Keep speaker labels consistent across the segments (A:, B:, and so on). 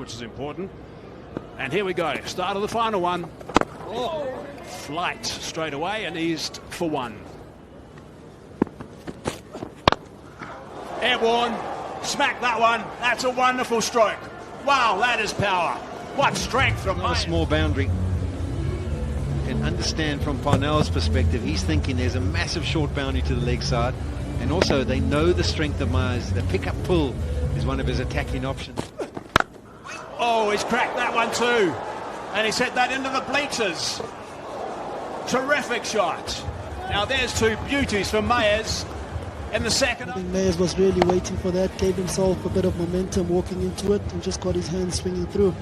A: which is important. And here we go, start of the final one. Oh. Flight straight away and eased for one. Airborne, smack that one. That's a wonderful stroke. Wow, that is power. What strength from
B: Not a small boundary. You can understand from Parnell's perspective, he's thinking there's a massive short boundary to the leg side, and also they know the strength of Myers. The pick-up pull is one of his attacking options.
A: Oh, he's cracked that one too. And he sent that into the bleachers. Terrific shot. Now there's two beauties for Myers in the second.
C: I think Myers was really waiting for that, gave himself a bit of momentum walking into it, and just got his hands swinging through.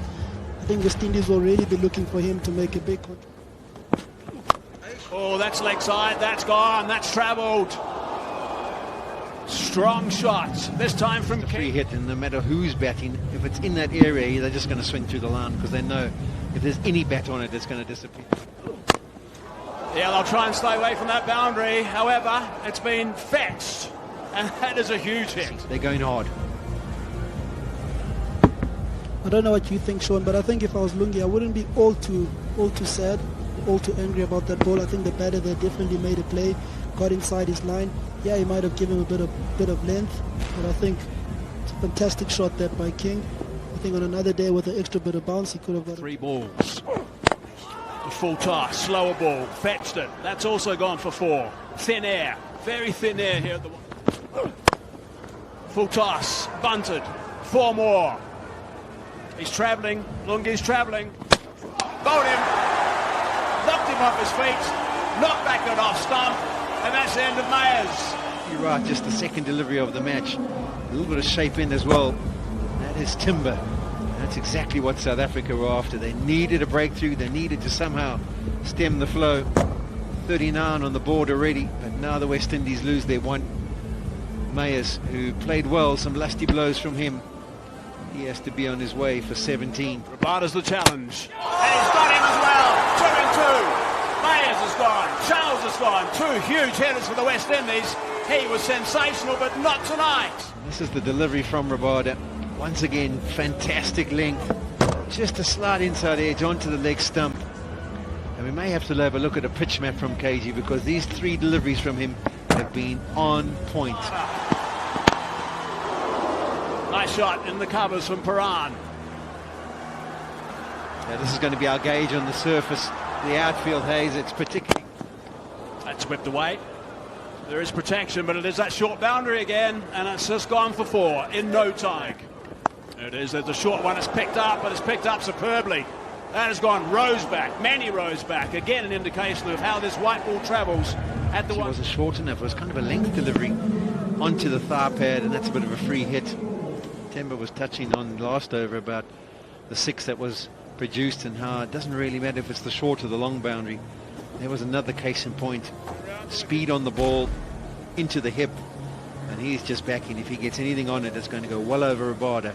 C: I think West Indies will really be looking for him to make a big contribution.
A: Oh, that's leg side, that's gone, that's travelled. Strong shots, this time from
B: King. Free hit, and no matter who's batting, if it's in that area, they're just going to swing through the line because they know if there's any bat on it, it's going to disappear.
A: Yeah, they'll try and stay away from that boundary. However, it's been fetched, and that is a huge hit.
B: They're going hard.
C: I don't know what you think, Sean, but I think if I was Lungi, I wouldn't be all too sad, all too angry about that ball. I think the batter there definitely made a play, got inside his line. Yeah, he might have given him a bit of length, but I think it's a fantastic shot there by King. I think on another day with an extra bit of bounce, he could have got
A: 3 balls. A full toss, slower ball, fetched it. That's also gone for 4. Thin air, very thin air here at the full toss, bunted, 4 more. He's travelling, Lungi's travelling. Bowled him, knocked him off his feet, knocked back it off stump, and that's the end of Myers.
B: You're right, just the second delivery of the match. A little bit of shape in as well. That is timber. That's exactly what South Africa were after. They needed a breakthrough. They needed to somehow stem the flow. 39 on the board already, but now the West Indies lose their one. Myers, who played well, some lusty blows from him. He has to be on his way for 17.
A: Rabada's the challenge. And he's got him as well. 2 and 2. Myers has gone, Charles has gone. 2 huge headers for the West Indies. He was sensational, but not tonight.
B: This is the delivery from Rabada. Once again, fantastic length. Just a slight inside edge onto the leg stump. And we may have to have a look at a pitch map from KG because these 3 deliveries from him have been on point.
A: Nice shot in the covers from Paran.
B: Now this is going to be our gauge on the surface. The outfield haze, it's particularly...
A: That's whipped away. There is protection, but it is that short boundary again, and it's just gone for 4 in no time. There it is, there's a short one, it's picked up, but it's picked up superbly. That has gone rows back, many rows back. Again, an indication of how this white ball travels at the one.
B: It wasn't short enough, it was kind of a length delivery onto the thigh pad, and that's a bit of a free hit. Temba was touching on last over about the 6 that was produced and how it doesn't really matter if it's the short or the long boundary. There was another case in point. Speed on the ball into the hip, and he's just backing. If he gets anything on it, it's going to go well over Rabada.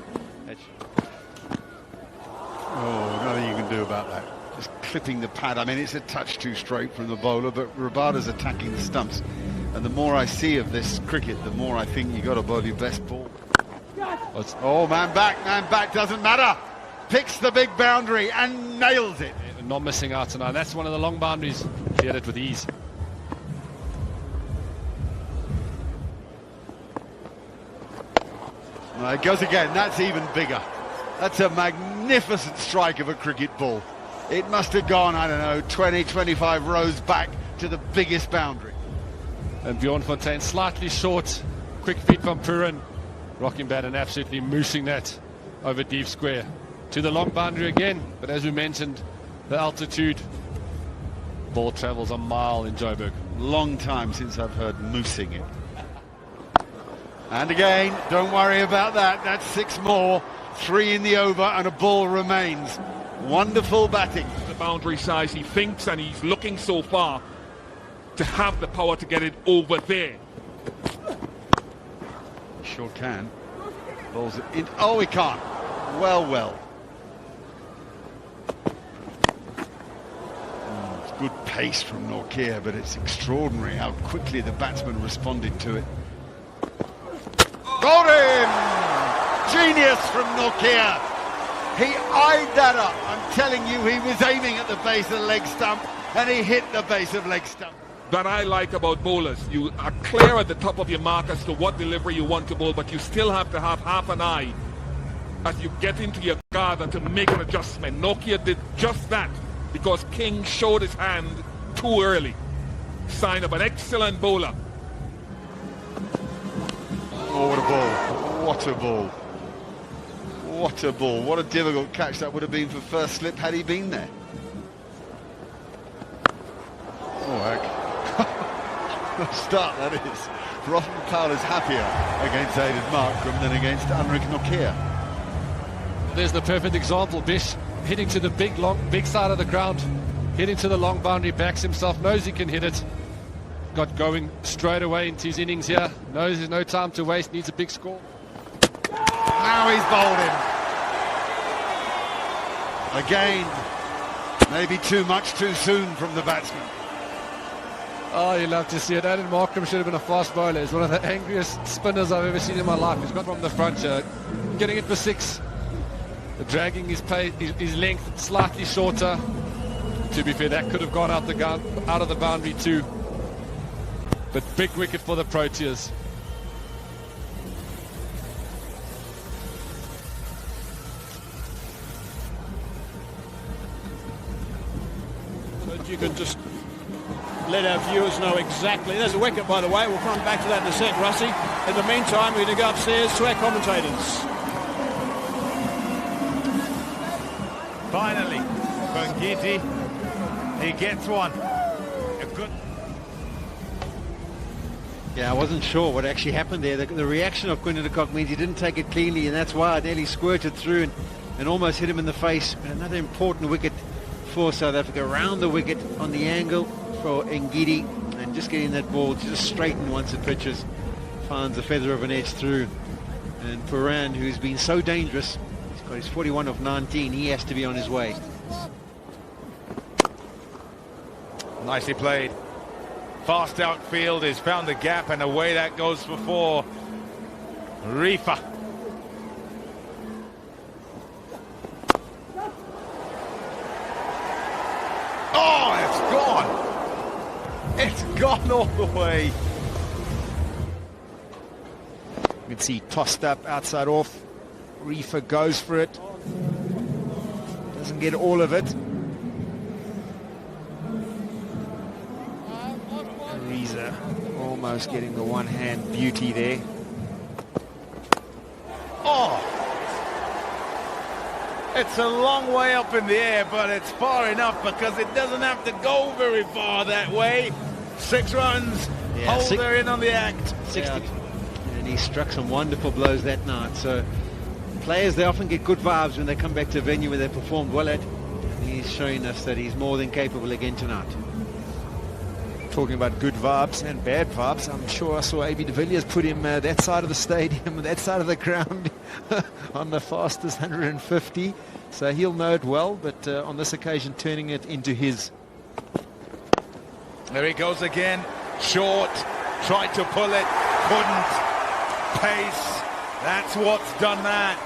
D: Oh, nothing you can do about that. Just clipping the pad. I mean, it's a touch too straight from the bowler, but Rabada's attacking the stumps. And the more I see of this cricket, the more I think you got to bowl your best ball. Oh, man back, doesn't matter. Picks the big boundary and nails it.
E: Not missing out tonight. That's one of the long boundaries. Cleared it with ease.
D: It goes again. That's even bigger. That's a magnificent strike of a cricket ball. It must have gone, I don't know, 20, 25 rows back to the biggest boundary.
E: And Bjorn Fontaine slightly short. Quick feet from Purin. Rocking bat and absolutely moosing that over deep square. To the long boundary again, but as we mentioned, the altitude, ball travels a mile in Joburg.
D: Long time since I've heard moosing it. And again, don't worry about that. That's 6 more, 3 in the over, and a ball remains. Wonderful batting.
F: The boundary size he thinks, and he's looking so far to have the power to get it over there.
D: Sure can. Balls it in. Oh, he can't. Well. It's good pace from Nortje, but it's extraordinary how quickly the batsman responded to it. Got him! Genius from Nortje. He eyed that up. I'm telling you, he was aiming at the base of the leg stump, and he hit the base of leg stump.
F: That I like about bowlers. You are clear at the top of your mark as to what delivery you want to bowl, but you still have to have half an eye as you get into your guard and to make an adjustment. Nokia did just that because King showed his hand too early. Sign of an excellent bowler.
D: Oh, what a ball. What a ball. What a ball. What a difficult catch that would have been for first slip had he been there. Oh, heck. The start, that is. Rothman Powell is happier against Aiden Markram than against Anrik Nokia.
E: There's the perfect example. Bish hitting to the big side of the ground, hitting to the long boundary, backs himself, knows he can hit it. Got going straight away into his innings here. Knows there's no time to waste, needs a big score.
D: Now he's bowled him. Again, maybe too much too soon from the batsman.
E: Oh, you love to see it. Aiden Markram should have been a fast bowler. He's one of the angriest spinners I've ever seen in my life. He's got from the front here, getting it for 6. Dragging his length slightly shorter. To be fair, that could have gone out of the boundary too. But big wicket for the Proteas.
A: So you can just let our viewers know exactly. There's a wicket, by the way. We'll come back to that in a sec, Russie. In the meantime, we're going to go upstairs to our commentators.
G: Finally, Bangiti, he gets one. A good.
B: Yeah, I wasn't sure what actually happened there. The reaction of Quinton de Kock means he didn't take it cleanly, and that's why it nearly squirted through and almost hit him in the face. But another important wicket for South Africa. Round the wicket on the angle for Ngidi, and just getting that ball just straightened once it pitches. Finds a feather of an edge through. And Puran, who's been so dangerous, he's got his 41 of 19. He has to be on his way.
G: Nicely played. Fast outfield, he's found the gap, and away that goes for 4. Rifa. Oh, it's gone. It's gone all the way.
H: You can see tossed up, outside off. Rifa goes for it. Doesn't get all of it. Reza almost getting the one-hand beauty there.
G: Oh! It's a long way up in the air, but it's far enough because it doesn't have to go very far that way. 6 runs, Holder in on the act.
B: 60. And he struck some wonderful blows that night. So players, they often get good vibes when they come back to a venue where they performed well at. And he's showing us that he's more than capable again tonight.
H: Talking about good vibes and bad vibes, I'm sure I saw AB de Villiers put him that side of the stadium, that side of the ground on the fastest 150. So he'll know it well, but on this occasion turning it into his.
G: There he goes again. Short, tried to pull it, couldn't. Pace, that's what's done that.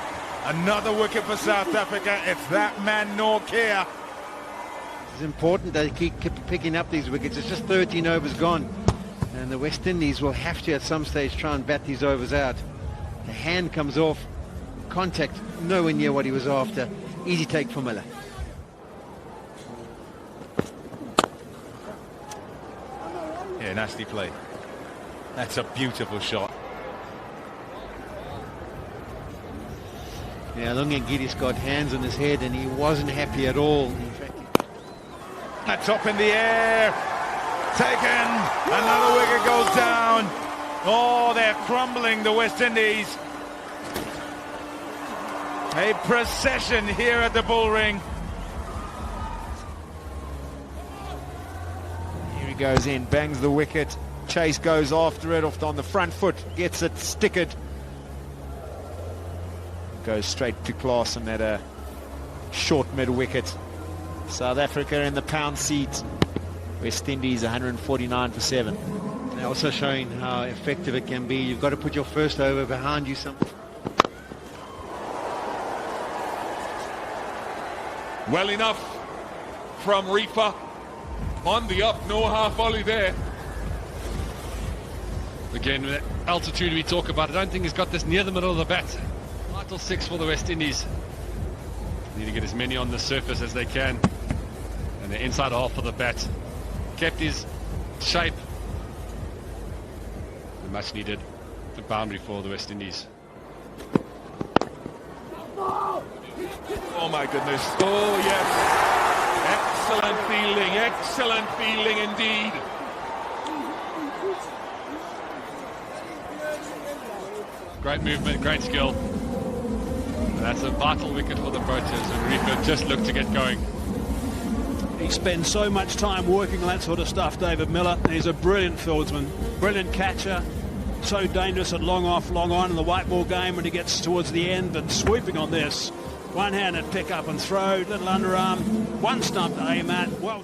G: Another wicket for South Africa. It's that man Nokia.
B: It's important that they keep picking up these wickets. It's just 13 overs gone, and the West Indies will have to at some stage try and bat these overs out. The hand comes off, contact nowhere near what he was after. Easy take for Miller.
G: Yeah, nasty play. That's a beautiful shot.
B: Yeah, Lungengidi's got hands on his head, and he wasn't happy at all. In fact,
G: That's up in the air. Taken. Another wicket goes down. Oh, they're crumbling, the West Indies. A procession here at the Bull Ring.
H: Here he goes in, bangs the wicket. Chase goes after it, off on the front foot, gets it, stick it. Goes straight to Klaasen at a short mid-wicket. South Africa in the pound seat. West Indies 149 for 7.
B: they're also showing how effective it can be. You've got to put your first over behind you.
F: Well enough from Reefer. On the up, no half volley there.
E: Again, with the altitude we talk about, I don't think he's got this near the middle of the bat. Vital 6 for the West Indies. Need to get as many on the surface as they can. And the inside half of the bat. Kept his shape. A much needed boundary for the West Indies.
F: Oh my goodness. Oh yes. Excellent fielding indeed.
E: Great movement, great skill. And that's a vital wicket for the Proteas, and Reefer just looked to get going.
A: He spends so much time working on that sort of stuff, David Miller. He's a brilliant fieldsman, brilliant catcher, so dangerous at long off, long on in the white ball game when he gets towards the end, and swooping on this. One-handed pick up and throw, little underarm, one stump to aim at. Well,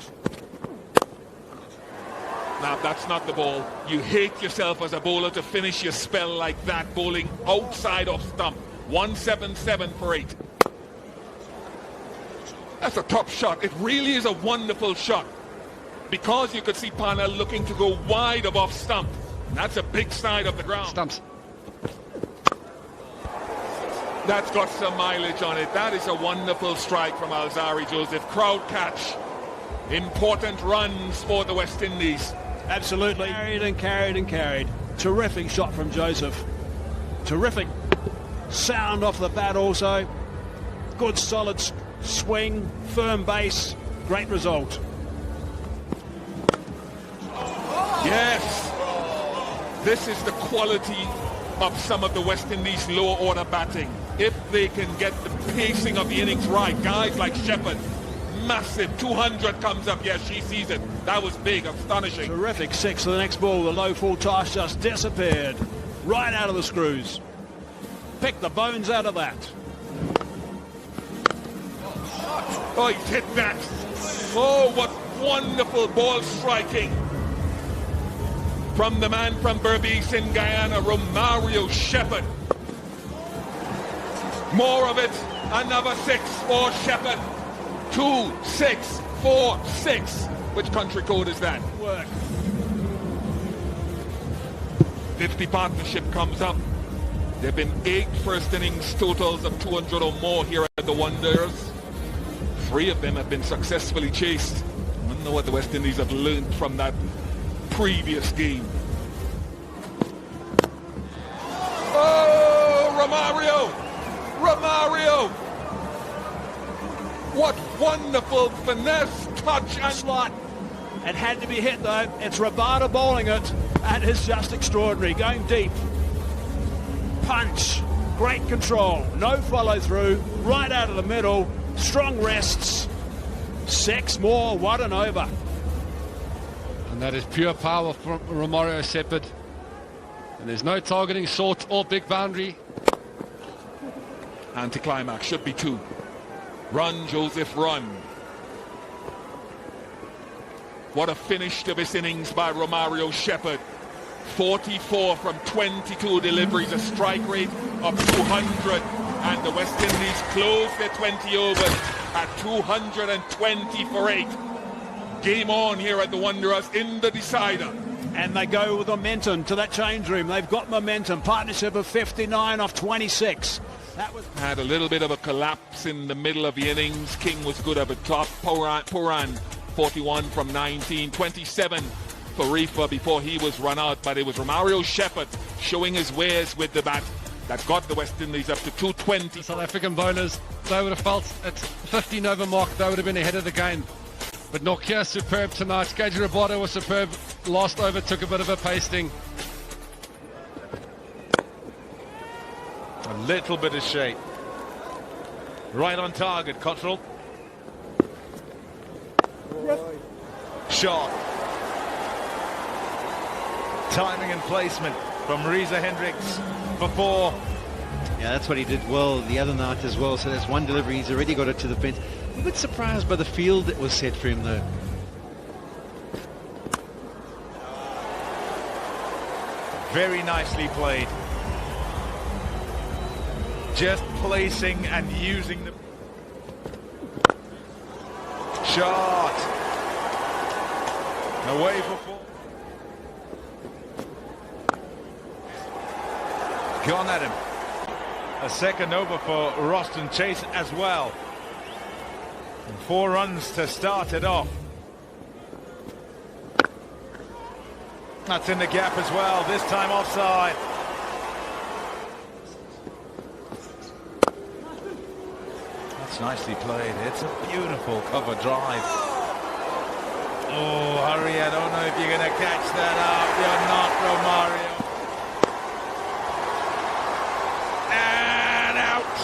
F: now that's not the ball. You hate yourself as a bowler to finish your spell like that, bowling outside of stump. 177 for 8. That's a top shot. It really is a wonderful shot, because you could see Parnell looking to go wide of off stump. That's a big side of the ground.
E: Stumps.
F: That's got some mileage on it. That is a wonderful strike from Alzari Joseph. Crowd catch. Important runs for the West Indies.
A: absolutely. Carried and carried and carried. Terrific shot from Joseph. Terrific sound off the bat also. Good solid swing, firm base. Great result.
F: Yes. This is the quality of some of the West Indies lower order batting. If they can get the pacing of the innings right, guys like Shepherd, massive 200 comes up. Yes, she sees it. That was big, astonishing.
A: Terrific six to the next ball. The low full toss just disappeared right out of the screws. Pick the bones out of that.
F: Oh, he's hit that. Oh, what wonderful ball striking from the man from Berbice in Guyana, Romario Shepherd. More of it. Another 6 for Shepherd. 2, 6, 4, 6. Which country code is that?
A: Work.
F: If the partnership comes up, there have been 8 first innings totals of 200 or more here at the Wanderers. 3 of them have been successfully chased. I wonder what the West Indies have learned from that previous game. Oh, Romario! What wonderful finesse, touch and
A: Slot. It had to be hit though. It's Rabada bowling it. That is just extraordinary. Going deep. Punch. Great control. No follow through. Right out of the middle. Strong rests. 6 more. What an over.
E: And that is pure power from Romario Shepherd. And there's no targeting short or big boundary.
F: anticlimax should be 2. Run, Joseph, run. What a finish to this innings by Romario Shepherd. 44 from 22 deliveries, a strike rate of 200. And the West Indies close their 20 overs at 220 for 8. Game on here at the Wanderers in the decider.
A: And they go with momentum to that change room. They've got momentum. Partnership of 59 off 26. That was
F: had a little bit of a collapse in the middle of the innings. King was good at the top. Puran 41 from 19. 27 for Reefer before he was run out. But it was Romario Shepherd showing his wares with the bat that got the West Indies up to 220.
E: South African bowlers, they would have felt at 15 over mark, they would have been ahead of the game. But Nokia superb tonight. Gage Rabada was superb. Last over took a bit of a pasting.
G: A little bit of shape. Right on target, Cottrell. Shot. Timing and placement from Reza Hendricks for 4.
B: Yeah, that's what he did well the other night as well. So that's one delivery. He's already got it to the fence. I'm a bit surprised by the field that was set for him, though.
G: Very nicely played. Just placing and using the... shot. Away for 4. Gone at him. A second over for Roston Chase as well. And 4 runs to start it off. That's in the gap as well, this time offside. That's nicely played. It's a beautiful cover drive. Oh, hurry, I don't know if you're going to catch that up. You're not, Romario. And out.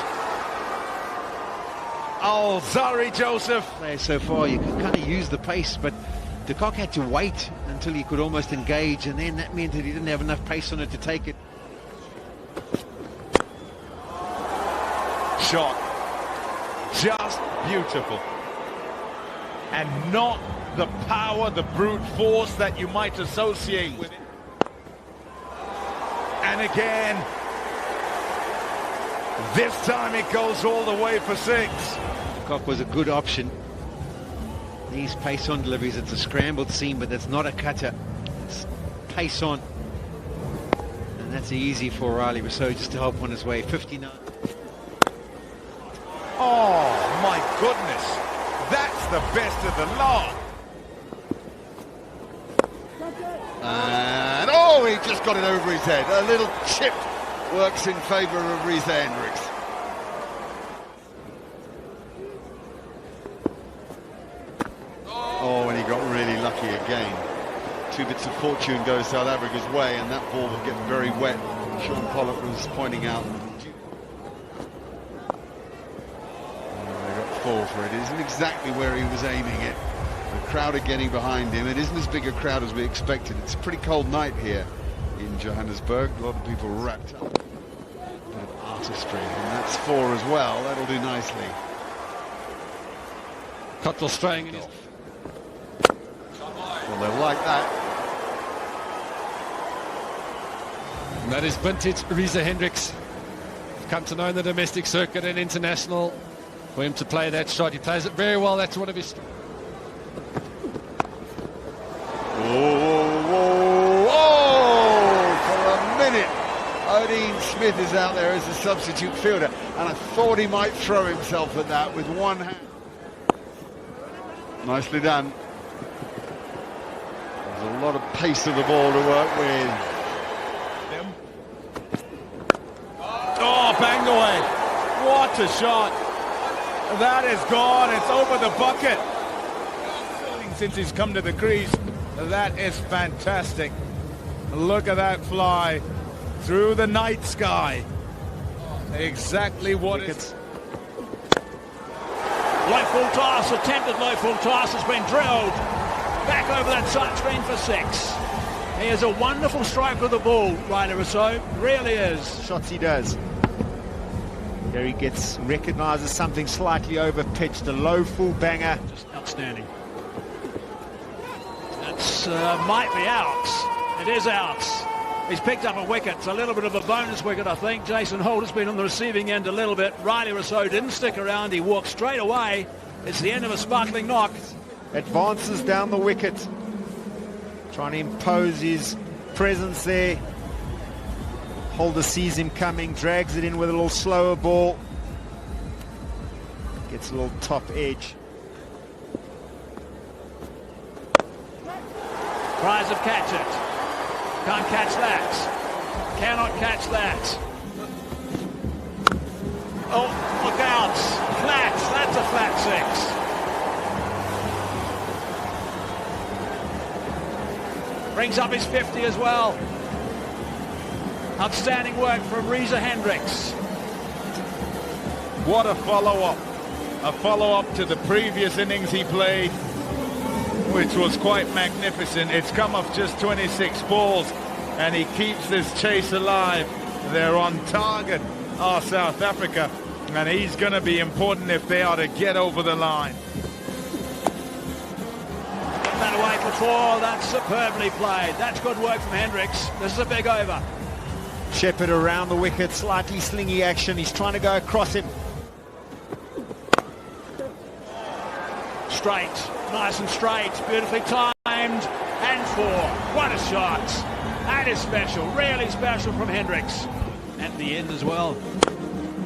G: Oh, sorry, Joseph.
B: So far, you can kind of use the pace, but de Kock had to wait until he could almost engage, and then that meant that he didn't have enough pace on it to take it.
G: Shot. Just beautiful. And not the power, the brute force that you might associate with it. And again, this time it goes all the way for 6.
B: De Kock was a good option. These pace on deliveries, it's a scrambled seam, but that's not a cutter. It's pace on. And that's easy for Riley Rousseau just to help on his way. 59.
G: Oh my goodness, that's the best of the lot.
D: And oh, he just got it over his head. A little chip works in favour of Reza Hendricks. Oh, and he got really lucky again. 2 bits of fortune goes South Africa's way, and that ball will get very wet. Sean Pollock was pointing out. They got 4 for it. It isn't exactly where he was aiming it. The crowd are getting behind him. It isn't as big a crowd as we expected. It's a pretty cold night here in Johannesburg. A lot of people wrapped up. A bit of artistry, and that's 4 as well. That'll do nicely.
E: Cottrell straying in his...
D: Well, they'll like that.
E: And that is vintage Reza Hendricks. Come to know in the domestic circuit and international. For him to play that shot, he plays it very well. That's one of his...
D: For a minute, Odin Smith is out there as a substitute fielder, and I thought he might throw himself at that with one hand. Nicely done. There's a lot of pace of the ball to work with.
G: Oh, banged away. What a shot. That is gone. It's over the bucket. Since he's come to the crease, that is fantastic. Look at that fly through the night sky. Exactly what it's...
A: Low full toss, attempted low full toss has been drilled. Back over that side screen for 6. He is a wonderful strike with the ball, Riley Rousseau. Really is.
H: Shots he does. There he gets recognises something slightly over pitched, a low full banger.
A: Just outstanding. That's might be out. It is out. He's picked up a wicket. It's a little bit of a bonus wicket, I think. Jason Holt has been on the receiving end a little bit. Riley Rousseau didn't stick around. He walked straight away. It's the end of a sparkling knock.
H: Advances down the wicket. Trying to impose his presence there. Holder sees him coming, drags it in with a little slower ball. Gets a little top edge.
A: Tries to catch it. Can't catch that. Cannot catch that. Oh, look out. Flat. That's a flat 6. Brings up his 50 as well. Outstanding work from Reza Hendricks.
G: What a follow-up. A follow-up to the previous innings he played, which was quite magnificent. It's come off just 26 balls, and he keeps this chase alive. They're on target, South Africa, and he's going to be important if they are to get over the line.
A: That away for 4. That's superbly played. That's good work from Hendricks. This is a big over.
H: Shepherd around the wicket, slightly slingy action. He's trying to go across him.
A: straight, nice and straight, beautifully timed, and 4. What a shot. That is special, really special from Hendricks.
B: At the end as well.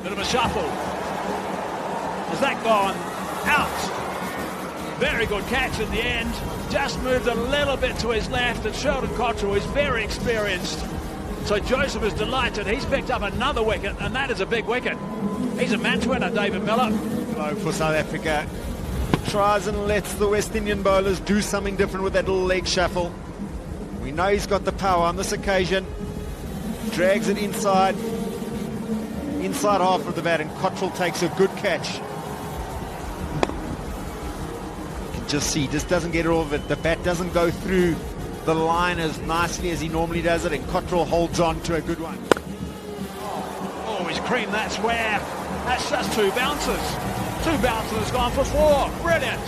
A: Bit of a shuffle. Has that gone out? Very good catch in the end. Just moved a little bit to his left, and Sheldon Cottrell is very experienced. So Joseph is delighted. He's picked up another wicket, and that is a big wicket. He's a match winner, David Miller.
H: Low for South Africa. Tries and lets the West Indian bowlers do something different with that little leg shuffle. We know he's got the power on this occasion. Drags it inside half of the bat, and Cottrell takes a good catch. You can just see, just doesn't get all of it. The bat doesn't go through the line as nicely as he normally does it, and Cottrell holds on to a good one.
A: Oh, he's creamed that square. That's just 2 bounces. 2 bounces has gone for 4. Brilliant.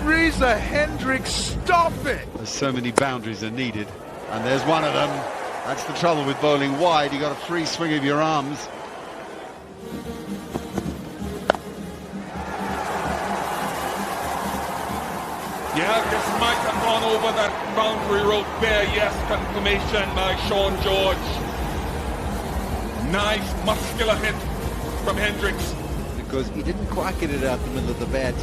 G: Reza Hendricks, stop it!
D: There's so many boundaries are needed, and there's one of them. That's the trouble with bowling wide. You got a free swing of your arms.
F: Yeah, this might have gone over that boundary rope there. Yes, confirmation by Sean George. Nice muscular hit from Hendricks.
B: Because he didn't quite get it out the middle of the bat.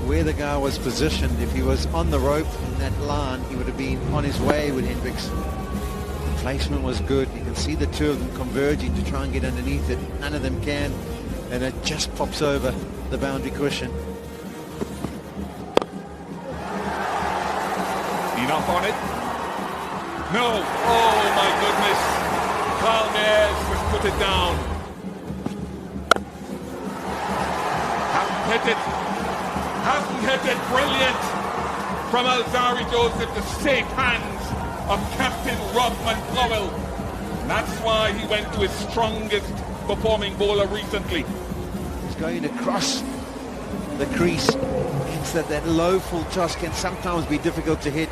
B: Where the guy was positioned, if he was on the rope in that line, he would have been on his way with Hendricks. The placement was good. You can see the two of them converging to try and get underneath it. None of them can, and it just pops over the boundary cushion.
F: Enough on it? No. Oh my goodness. Carl Mayers has put it down. Hasn't hit it. Hasn't hit it. Brilliant from Alzari Joseph, the safe hands of Captain Rodman Powell. That's why he went to his strongest performing bowler recently.
B: He's going across the crease. It's that low full toss can sometimes be difficult to hit.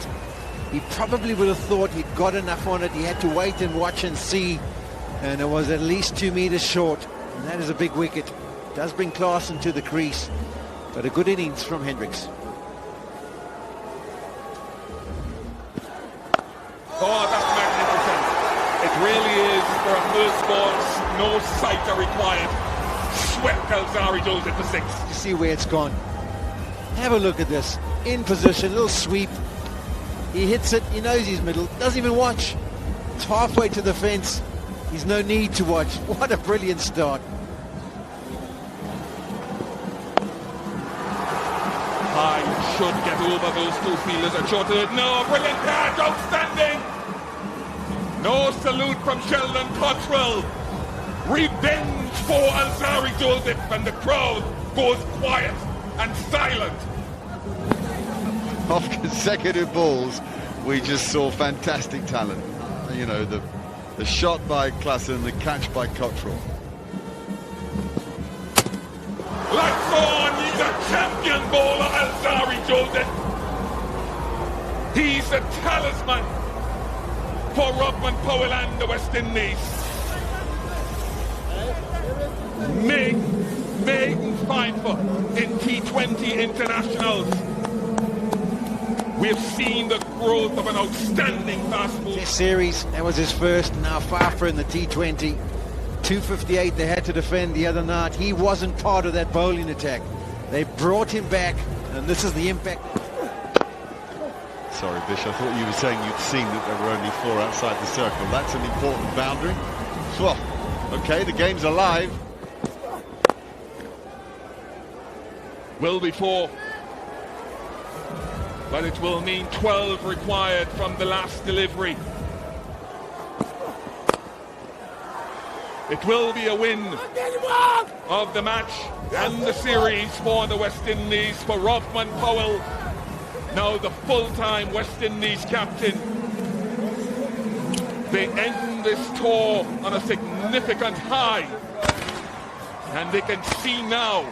B: He probably would have thought he'd got enough on it. He had to wait and watch and see, and it was at least 2 meters short, and that is a big wicket. Does bring class into the crease, but a good innings from Hendricks.
F: Oh, that's magnificent. It really is. For a first ball, no sight are required. Swept Alzari Joseph for 6.
B: You see where it's gone. Have a look at this. In position, little sweep. He hits it, he knows he's middle, doesn't even watch. It's halfway to the fence. He's no need to watch. What a brilliant start.
F: High should get over those 2 fielders at short. No, brilliant catch, outstanding. No salute from Sheldon Cottrell. Revenge for Alzari Joseph, and the crowd goes quiet and silent.
D: Off consecutive balls, we just saw fantastic talent. You know, the shot by Klassen and the catch by Cottrell.
F: Lights on, he's a champion bowler, Alzari Joseph. He's a talisman for Rodman Powell and the West Indies. Maiden final in T20 internationals. We've seen the growth of an outstanding fast bowler.
B: This series, that was his first, now Fafa in the T20. 258 they had to defend the other night. He wasn't part of that bowling attack. They brought him back, and this is the impact.
D: Sorry, Bish, I thought you were saying you'd seen that there were only 4 outside the circle. That's an important boundary. Well, okay, the game's alive.
F: Will be 4. But it will mean 12 required from the last delivery. It will be a win of the match and the series for the West Indies, for Rodman Powell, now the full-time West Indies captain. They end this tour on a significant high, and they can see now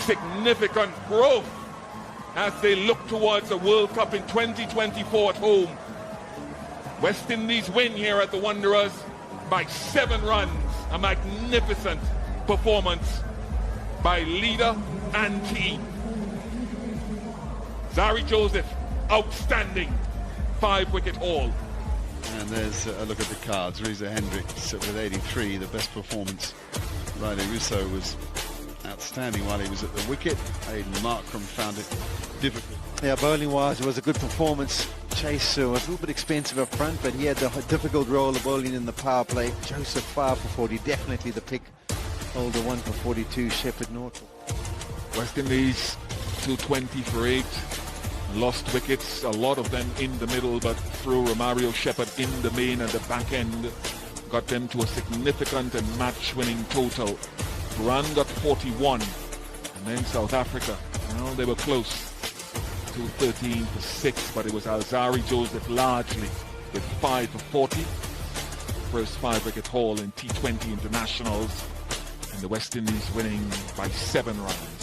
F: significant growth as they look towards the World Cup in 2024 at home. West Indies win here at the Wanderers by 7 runs. A magnificent performance by leader and team. Zari Joseph, outstanding. 5-wicket haul.
D: And there's a look at the cards. Reza Hendricks with 83, the best performance. Riley Russo was outstanding while he was at the wicket. Aidan Markram found it difficult.
B: Yeah, bowling-wise, it was a good performance. Chase was a little bit expensive up front, but he had the difficult role of bowling in the power play. Joseph 5 for 40, definitely the pick. Holder 1 for 42, Shepherd Norton.
F: West Indies 220 for 8. Lost wickets, a lot of them in the middle, but through Romario Shepherd in the main and the back end got them to a significant and match-winning total. Iran got 41, and then South Africa, well, they were close to 13 for 6, but it was Alzari Joseph largely with 5 for 40. First 5-wicket haul in T20 internationals, and the West Indies winning by 7 runs.